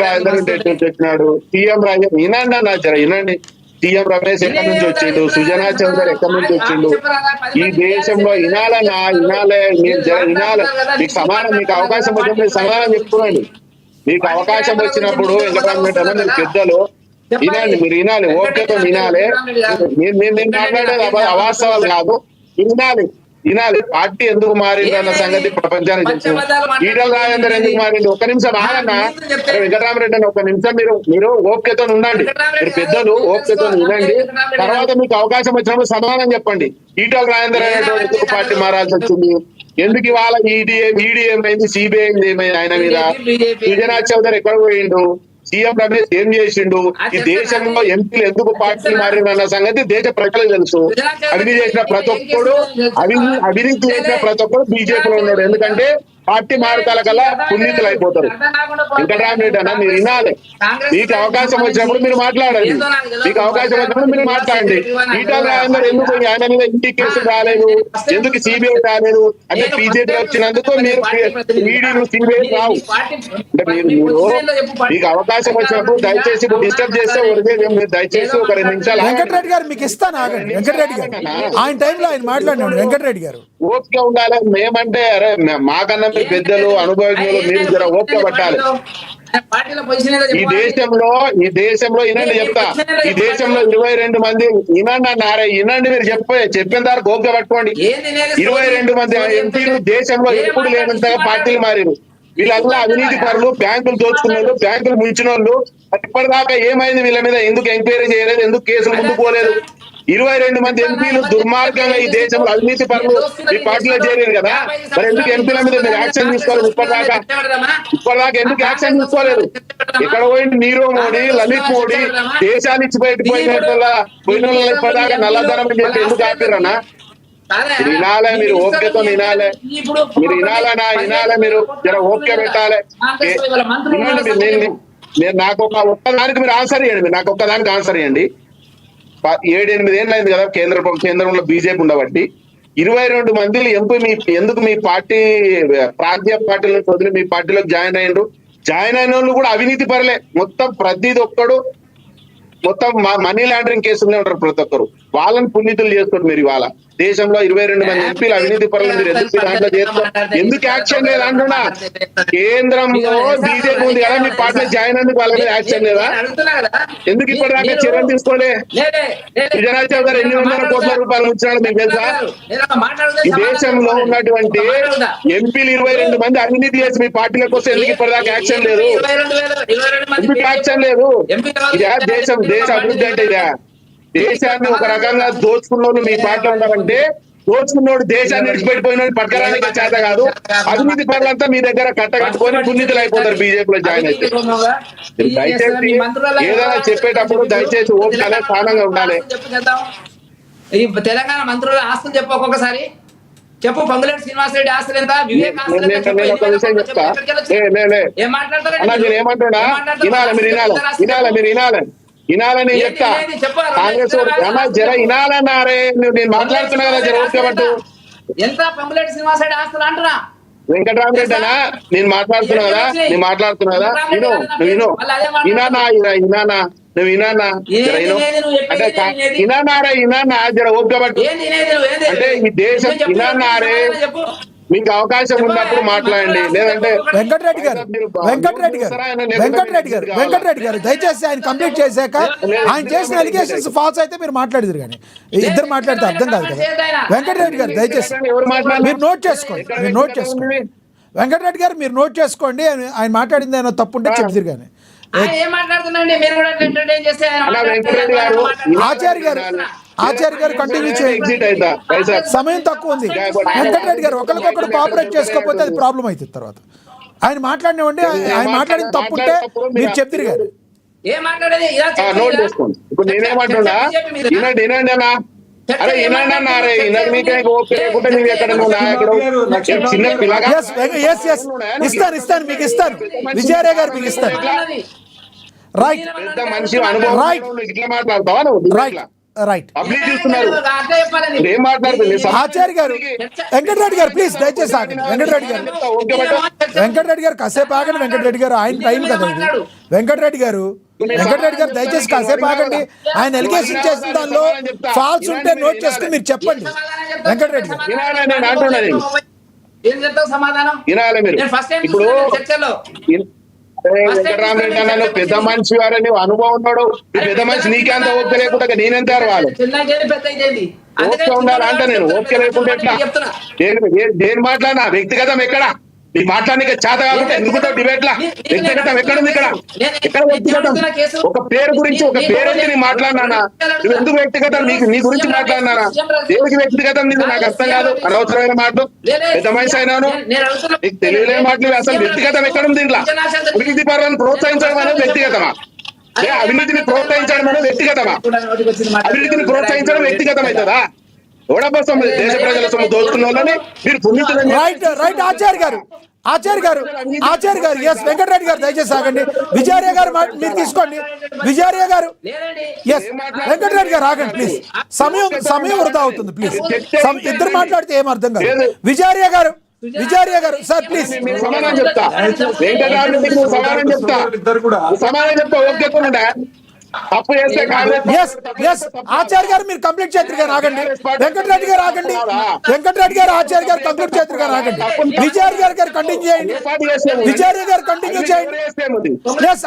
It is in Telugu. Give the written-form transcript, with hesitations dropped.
రాజేందర్ వచ్చినాడు, సీఎం రాజేంద్ర వినండి అన్న జర వినండి. సీఎం రమేష్ ఎక్కడి నుంచి వచ్చిండు, సుజనా చౌదరి ఎక్కడి నుంచి వచ్చిండు. ఈ దేశంలో వినాలే మీరు జర వినాలి. మీకు సమానం, మీకు అవకాశం వచ్చినప్పుడు సమానం చెప్పుకోండి. మీకు అవకాశం వచ్చినప్పుడు వెంకటరామరెడ్డి అన్న మీరు పెద్దలు వినండి, మీరు వినాలి, ఓపికతో వినాలి. నేను మాట్లాడేది అవాస్తవాలు కాదు, వినాలి. పార్టీ ఎందుకు మారింది అన్న సంగతి ప్రపంచానికి తెలుసు. ఈటల రాజేందర్ ఎందుకు మారింది, ఒక్క నిమిషం ఆగన్నా వెంకటరామరెడ్డి అని, ఒక్క నిమిషం మీరు ఓపికతో ఉండండి. మీరు పెద్దలు ఓపికతో వినండి. తర్వాత మీకు అవకాశం వచ్చినప్పుడు సమాధానం చెప్పండి. ఈటల రాజేందర్ అనేటువంటి ఎందుకు పార్టీ మారాల్సి వచ్చింది, ఎందుకు ఇవాళ ఈడీ ఏమైంది, సిబిఐ ఏమైంది ఆయన మీద, సుజనా చౌదరి ఎక్కడ పోయిండు, సీఎం రమేష్ ఏం చేసిండు, ఈ దేశంలో ఎంపీలు ఎందుకు పార్టీ మారిందన్న సంగతి దేశ ప్రజలకు తెలుసు. అవినీతి చేసిన ప్రతి ఒక్కడు బీజేపీలో ఉన్నాడు. ఎందుకంటే పార్టీ మారుతాల కల్లా పునీతులు అయిపోతారు. వెంకటరామరెడ్డి అన్న మీరు వినాలి. మీకు అవకాశం వచ్చినప్పుడు మీరు మాట్లాడండి. మీకు అవకాశం వచ్చినప్పుడు మీరు మాట్లాడండి. ఈటల రాజేందర్ ఎందుకు ఆయన మీద ఇంటి కేసులు రాలేదు, ఎందుకు సిబిఐ రాలేదు అంటే బీజేపీ వచ్చినందుకు మీరు ఈడీలు సిబిఐ రావు అంటే మీరు మీకు అవకాశం వచ్చినప్పుడు దయచేసి ఇప్పుడు డిస్టర్బ్ చేస్తే మీరు దయచేసి ఒక 2 నిమిషాలు. వెంకటరెడ్డి గారు మీకు ఇస్తాను, ఆగండి. వెంకటరెడ్డి గారు ఆయన టైంలో ఆయన మాట్లాడినాడు. వెంకటరెడ్డి గారు ఓపిక ఉండాలి. మేమంటే అరే మాకన్నా మీరు పెద్దలు అనుభవజ్ఞులు, మీరు జర ఓపిక పట్టాలి. ఈ దేశంలో వినండి చెప్తా, ఈ దేశంలో 22 మంది వినండి మీరు చెప్పిన దాకా ఓపిక పట్టుకోండి. 22 మంది ఎంపీలు దేశంలో ఎప్పుడు లేనంతగా పార్టీలు మారారు. వీళ్ళంతా అవినీతి పరులు, బ్యాంకులు దోచుకున్న వాళ్ళు, బ్యాంకులు ముంచిన వాళ్ళు. ఇప్పటిదాకా ఏమైంది వీళ్ళ మీద, ఎందుకు ఎంక్వైరీ చేయలేదు, ఎందుకు కేసులు ముందుకు పోలేదు? 22 మంది ఎంపీలు దుర్మార్గంగా ఈ దేశంలో అవినీతి పరులు ఈ పార్టీలో చేరారు కదా, మరి ఎందుకు ఎంపీల మీద మీరు యాక్షన్ తీసుకోలేదు? ఇప్పటిదాకా ఎందుకు యాక్షన్ తీసుకోలేదు? ఇక్కడ పోయిన నీరవ్ మోడీ, లలిత్ మోడీ దేశాన్ని ఇచ్చి పోయిన ఇప్పటిదాకా నల్లధనం అని చెప్పి ఎందుకు ఆపిరన్నా? వినాలే, మీరు ఓపికతో వినాలే. మీరు వినాలే, మీరు జర ఓపిక పెట్టాలి. నేను నాకు ఒక్కదానికి మీరు ఆన్సర్ ఇవ్వండి. నాకు ఒక్కదానికి ఆన్సర్ ఇవ్వండి. 7-8 ఏళ్ళు అయింది కదా కేంద్రంలో బీజేపీ ఉండబట్టి. 22 మంది ఎంపీ ఎందుకు మీ పార్టీ ప్రాంతీయ పార్టీలను వదిలి మీ పార్టీలోకి జాయిన్ అయిన వాళ్ళు కూడా అవినీతి పరలే. మొత్తం ప్రతిది ఒక్కడు మొత్తం మనీ లాండరింగ్ కేసులనే ఉంటారు ప్రతి ఒక్కరు. వాళ్ళని పునీతులు చేసుకోండి మీరు. ఇవాళ దేశంలో 22 మంది ఎంపీలు అవినీతి పరులు మీరు దాంట్లో చేస్తారు. ఎందుకు యాక్షన్ లేదా అంటున్నా? కేంద్రంలో బీజేపీ ఉంది కదా, మీ పార్టీలో జాయిన్ అందుకు వాళ్ళ మీద యాక్షన్ లేదా? ఎందుకు ఇప్పటిదాకా చర్యలు తీసుకోలే? సుజనా చౌదరి 800 కోట్ల రూపాయలు ఉంచాడు మీకు తెలుసా? ఈ దేశంలో ఉన్నటువంటి ఎంపీలు 22 మంది అవినీతి చేసి మీ పార్టీల కోసం ఎందుకు ఇప్పటిదాకా యాక్షన్ లేదు? ఎందుకు యాక్షన్ లేదు? ఇదే దేశ అభివృద్ధి అంటే ఇదే? దేశాన్ని ఒక రకంగా దోచుకున్నోళ్ళు మీ పార్టీలో ఉన్నారంటే, దోచుకున్నోడు దేశాన్ని విడిచిపెట్టిపోయినోడు పట్టుకరానికి చేత కాదు. అవినీతి పనులంతా మీ దగ్గర కట్టకట్టుకొని పుణ్యతులు అయిపోతారు బీజేపీలో జాయిన్ అయితే. దయచేసి ఏదైనా చెప్పేటప్పుడు దయచేసి ఓపిక స్థానంగా ఉండాలి. ఈ తెలంగాణ మంత్రుల ఆస్తులు చెప్పు, ఒక్కొక్కసారి చెప్పు. పొంగులేటి శ్రీనివాసరెడ్డి ఆస్తులు ఎంత, వివేక్ ఆస్తులు ఎంత? ఏమంటున్నా మీరు వినాలని చెప్తా. కాంగ్రెస్ జర వినాలన్నారే, నేను మాట్లాడుతున్నా కదా, జర ఓకే పట్టు. ఎంత పొంగులేటి శ్రీనివాసరెడ్డి ఆస్తులు అంటున్నా? వెంకటరామరెడ్డి అన్నా నేను మాట్లాడుతున్నా కదా, నువ్వు వినానా జర ఓపిక పట్టు. అంటే ఈ దేశం వినారే, మీకు అవకాశం ఉన్నప్పుడు మాట్లాడండి. లేదంటే వెంకటరెడ్డి గారు దయచేసి ఆయన కంప్లీట్ చేశాక ఆయన చేసిన అలిగేషన్స్ ఫాల్స్ అయితే మీరు మాట్లాడదురు. కానీ ఇద్దరు మాట్లాడితే అర్థం కాదు కదా. వెంకటరెడ్డి గారు దయచేసి మీరు నోట్ చేసుకోండి. వెంకటరెడ్డి గారు మీరు నోట్ చేసుకోండి. ఆయన మాట్లాడింది ఏమో తప్పుంటే చెప్తారు. కానీ ఆచార్య గారు కంటిన్యూ చేయండి. సమయం తక్కువ ఉంది. వెంకటరెడ్డి గారు ఒకరికొకరు కోఆపరేట్ చేసుకోకపోతే అది ప్రాబ్లం అవుతుంది. తర్వాత ఆయన మాట్లాడినవ్వండి. ఆయన మాట్లాడిన తప్పుంటే మీరు చెప్తారు. గారు ఇస్తాను మీకు ఇస్తాను. విజయారాయ్ గారు మీకు ఇస్తాను. రైట్ మనిషి అనుభవం ఇట్లా మాట్లాడతావా? రైట్. పబ్లిక్ చూస్తున్నారు. అట్లా చెప్పాలి నీకు. మీరు ఏం మాట్లాడుతుంది? ఆచార్య గారు, వెంకటరెడ్డి గారు ప్లీజ్ దయచేసి ఆగండి. వెంకటరెడ్డి గారు, వెంకటరెడ్డి గారు కాసేపు ఆగండి. వెంకటరెడ్డి గారు ఆయన టైం కదా ఇది. వెంకటరెడ్డి గారు దయచేసి కాసేపు ఆగండి. ఆయన ఎలిగేషన్ చేసిన దానిలో ఫాల్స్ ఉంటే నోట్ చేసుకుని మీరు చెప్పండి. వెంకటరెడ్డి గారు, వినాలి, నేను అంటున్నా నేను. ఏం చెప్తావు సమాధానం? వినాలి మీరు. నేను ఫస్ట్ టైం ఇప్పుడు చర్చలో వెంకటరామరెడ్డి అన్న నువ్వు పెద్ద మనిషి వారు, నువ్వు అనుభవం ఉన్నాడు. ఈ పెద్ద మనిషి నీకెంత ఓపిక లేకుండా నేనెంత వాళ్ళు ఓపిక ఉండాలి అంట. నేను ఓపిక లేకుంటే ఎట్లా? చెప్తున్నా. దేని మాట్లాడినా వ్యక్తిగతం ఎక్కడ? నీ మాట్లాడడానికి చేత కాకుండా ఎందుకుంటావు డిబేట్ లా? వ్యక్తిగతం ఎక్కడుంది ఇక్కడ? ఎక్కడ వ్యక్తిగతం? ఒక పేరు గురించి ఒక పేరెత్తి నీ మాట్లాడినానా? నువ్వు ఎందుకు వ్యక్తిగతం? నీ గురించి మాట్లాడినానా? దేనికి వ్యక్తిగతం? నీకు నాకు అర్థం కాదు. అనవసరమైన మాటలు. పెద్ద మనిషి అయినాను, నీకు తెలియలేని మాటలు. అసలు వ్యక్తిగతం ఎక్కడుంది దీంట్లో? అవినీతి పరులను ప్రోత్సహించడం అనేది వ్యక్తిగతమా? అవినీతిని ప్రోత్సహించడం అనేది వ్యక్తిగతమా? అవినీతిని ప్రోత్సహించడం వ్యక్తిగతం అవుతుందా? ఓడబోసం దేశ ప్రజల సొమ్ము దోచుకున్న వాళ్ళని మీరు పుణ్యతులని రైట్. ఆచార్య గారు ఎస్. వెంకటరెడ్డి గారు దయచేసి ఆగండి. విజయార్య గారు మీరు తీసుకోండి. విజయార్య గారు ఎస్. వెంకటరెడ్డి గారు ఆగండి ప్లీజ్. సమయం వృధా అవుతుంది ప్లీజ్. ఇద్దరు మాట్లాడితే ఏం అర్థం కాదు. విజయార్య గారు సార్ ప్లీజ్. సమాధానం చెప్తా. వెంకటరామరెడ్డికి నువ్వు సమాధానం చెప్తా. సమాధానం చెప్తా. ఓకే, తప్పు చేస్తే ఎస్. ఆచార్య గారు మీరు కంప్లీట్ చేద్దరు గారు ఆగండి. వెంకటరెడ్డి గారు ఆగండి. వెంకటరెడ్డి గారు ఆచార్య గారు కంప్లీట్ చేద్దరు గారు ఆగండి. విజయార్య గారు కంటిన్యూ చేయండి. విజయార్య గారు కంటిన్యూ చేయండి. ఎస్.